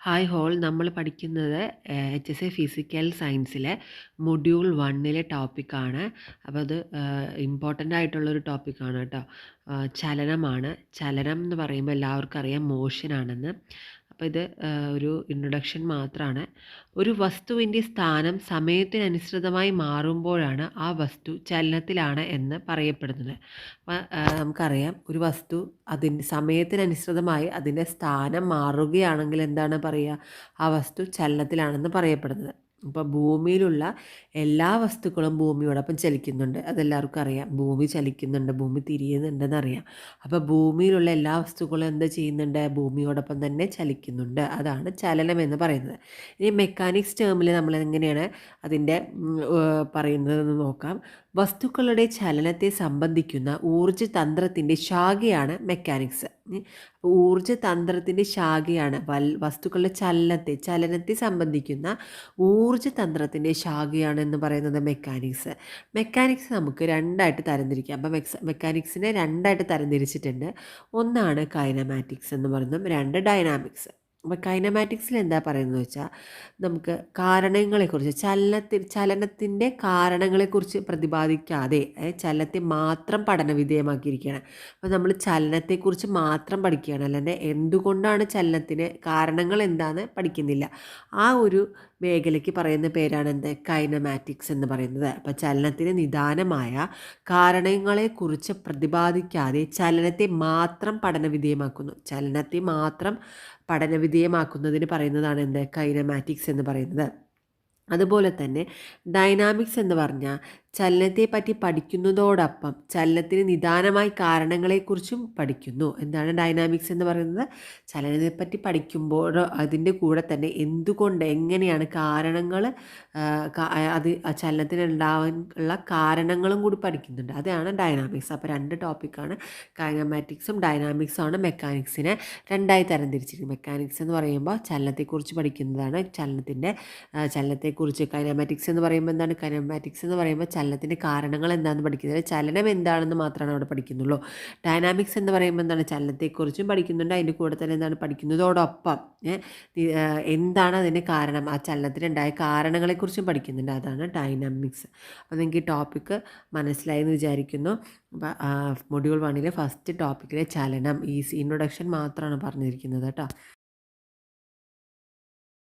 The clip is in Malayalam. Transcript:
ഹായ് ഹോൾ നമ്മൾ പഠിക്കുന്നത് HSA ഫിസിക്കൽ സയൻസിലെ മൊഡ്യൂൾ 1 ടോപ്പിക്കാണ്. അപ്പോൾ അത് ഇമ്പോർട്ടൻ്റ് ആയിട്ടുള്ളൊരു ടോപ്പിക്കാണ് കേട്ടോ. ചലനമാണ്. ചലനം എന്ന് പറയുമ്പോൾ എല്ലാവർക്കും അറിയാം മോഷനാണെന്ന്. അപ്പോൾ ഇത് ഒരു ഇൻട്രൊഡക്ഷൻ മാത്രമാണ്. ഒരു വസ്തുവിൻ്റെ സ്ഥാനം സമയത്തിനനുസൃതമായി മാറുമ്പോഴാണ് ആ വസ്തു ചലനത്തിലാണ് എന്ന് പറയപ്പെടുന്നത്. അപ്പോൾ നമുക്കറിയാം ഒരു വസ്തു അതിൻ്റെ സമയത്തിനനുസൃതമായി അതിൻ്റെ സ്ഥാനം മാറുകയാണെങ്കിൽ എന്താണ് പറയുക? ആ വസ്തു ചലനത്തിലാണെന്ന് പറയപ്പെടുന്നത്. ഇപ്പോൾ ഭൂമിയിലുള്ള എല്ലാ വസ്തുക്കളും ഭൂമിയോടൊപ്പം ചലിക്കുന്നുണ്ട്. അതെല്ലാവർക്കും അറിയാം. ഭൂമി ചലിക്കുന്നുണ്ട്, ഭൂമി തിരിയുന്നുണ്ടെന്നറിയാം. അപ്പോൾ ഭൂമിയിലുള്ള എല്ലാ വസ്തുക്കളും എന്താ ചെയ്യുന്നുണ്ട്? ഭൂമിയോടൊപ്പം തന്നെ ചലിക്കുന്നുണ്ട്. അതാണ് ചലനം എന്ന് പറയുന്നത്. ഇനി മെക്കാനിക്സ് ടേമിൽ നമ്മൾ എങ്ങനെയാണ് അതിൻ്റെ പറയുന്നതെന്ന് നോക്കാം. വസ്തുക്കളുടെ ചലനത്തെ സംബന്ധിക്കുന്ന ഊർജ്ജതന്ത്രത്തിൻ്റെ ശാഖയാണ് മെക്കാനിക്സ്. ഊർജ്ജതന്ത്രത്തിൻ്റെ ശാഖയാണ് വസ്തുക്കളുടെ ചലനത്തെ സംബന്ധിക്കുന്ന ഊർജ്ജതന്ത്രത്തിൻ്റെ ശാഖയാണ് എന്ന് പറയുന്നത് മെക്കാനിക്സ്. മെക്കാനിക്സ് നമുക്ക് രണ്ടായിട്ട് തരംതിരിക്കാം. അപ്പം മെക്കാനിക്സിനെ രണ്ടായിട്ട് തരംതിരിച്ചിട്ടുണ്ട്. ഒന്നാണ് കൈനമാറ്റിക്സ് എന്ന് പറയുന്നതും, രണ്ട് ഡൈനാമിക്സ്. അപ്പോൾ കൈനമാറ്റിക്സിൽ എന്താ പറയുന്നത് വെച്ചാൽ നമുക്ക് കാരണങ്ങളെക്കുറിച്ച് ചലനത്തിൻ്റെ കാരണങ്ങളെക്കുറിച്ച് പ്രതിപാദിക്കാതെ ചലനത്തെ മാത്രം പഠന വിധേയമാക്കിയിരിക്കുകയാണ്. അപ്പോൾ നമ്മൾ ചലനത്തെക്കുറിച്ച് മാത്രം പഠിക്കുകയാണ്, അല്ലാതെ എന്തുകൊണ്ടാണ് ചലനത്തിന് കാരണങ്ങൾ എന്താണെന്ന് പഠിക്കുന്നില്ല. ആ ഒരു മേഖലയ്ക്ക് പറയുന്ന പേരാണ് കൈനമാറ്റിക്സ് എന്ന് പറയുന്നത്. അപ്പോൾ ചലനത്തിന് നിദാനമായ കാരണങ്ങളെക്കുറിച്ച് പ്രതിപാദിക്കാതെ ചലനത്തെ മാത്രം പഠനവിധേയമാക്കുന്നതിന് പറയുന്നതാണ് കൈനമാറ്റിക്സ് എന്ന് പറയുന്നത്. അതുപോലെ തന്നെ ഡൈനാമിക്സ് എന്ന് പറഞ്ഞാൽ ചലനത്തെപ്പറ്റി പഠിക്കുന്നതോടൊപ്പം ചലനത്തിന് നിദാനമായി കാരണങ്ങളെക്കുറിച്ചും പഠിക്കുന്നു. എന്താണ് ഡൈനാമിക്സ് എന്ന് പറയുന്നത്? ചലനത്തെപ്പറ്റി പഠിക്കുമ്പോൾ അതിൻ്റെ കൂടെ തന്നെ എന്തുകൊണ്ട്, എങ്ങനെയാണ് കാരണങ്ങൾ, അത് ചലനത്തിനുണ്ടാവാനുള്ള കാരണങ്ങളും കൂടി പഠിക്കുന്നുണ്ട്. അതാണ് ഡൈനാമിക്സ്. അപ്പോൾ രണ്ട് ടോപ്പിക്കാണ്, കൈനമാറ്റിക്സും ഡൈനാമിക്സും ആണ് മെക്കാനിക്സിനെ രണ്ടായി തരംതിരിച്ചിരിക്കുന്നത്. മെക്കാനിക്സ് എന്ന് പറയുമ്പോൾ ചലനത്തെക്കുറിച്ച് പഠിക്കുന്നതാണ്. ചലനത്തെക്കുറിച്ച് കൈനമാറ്റിക്സ് എന്ന് പറയുമ്പോൾ എന്താണ്? കൈനമാറ്റിക്സ് എന്ന് പറയുമ്പോൾ ചലനത്തിൻ്റെ കാരണങ്ങൾ എന്താണെന്ന് പഠിക്കുന്നത്. ചലനം എന്താണെന്ന് മാത്രമാണ് അവിടെ പഠിക്കുന്നുള്ളൂ. ഡൈനാമിക്സ് എന്ന് പറയുമ്പോൾ എന്താണ്? ചലനത്തെക്കുറിച്ചും പഠിക്കുന്നുണ്ട്, അതിൻ്റെ കൂടെ തന്നെ എന്താണ് പഠിക്കുന്നതോടൊപ്പം എന്താണ് അതിൻ്റെ കാരണം, ആ ചലനത്തിനുണ്ടായ കാരണങ്ങളെക്കുറിച്ചും പഠിക്കുന്നുണ്ട്. അതാണ് ഡൈനാമിക്സ്. അപ്പോൾ നിങ്ങൾക്ക് ഈ ടോപ്പിക്ക് മനസ്സിലായെന്ന് വിചാരിക്കുന്നു. അപ്പോൾ മൊഡ്യൂൾ 1 ഫസ്റ്റ് ടോപ്പിക്കിലെ ചലനം, ഈ ഇൻട്രൊഡക്ഷൻ മാത്രമാണ് പറഞ്ഞിരിക്കുന്നത് കേട്ടോ.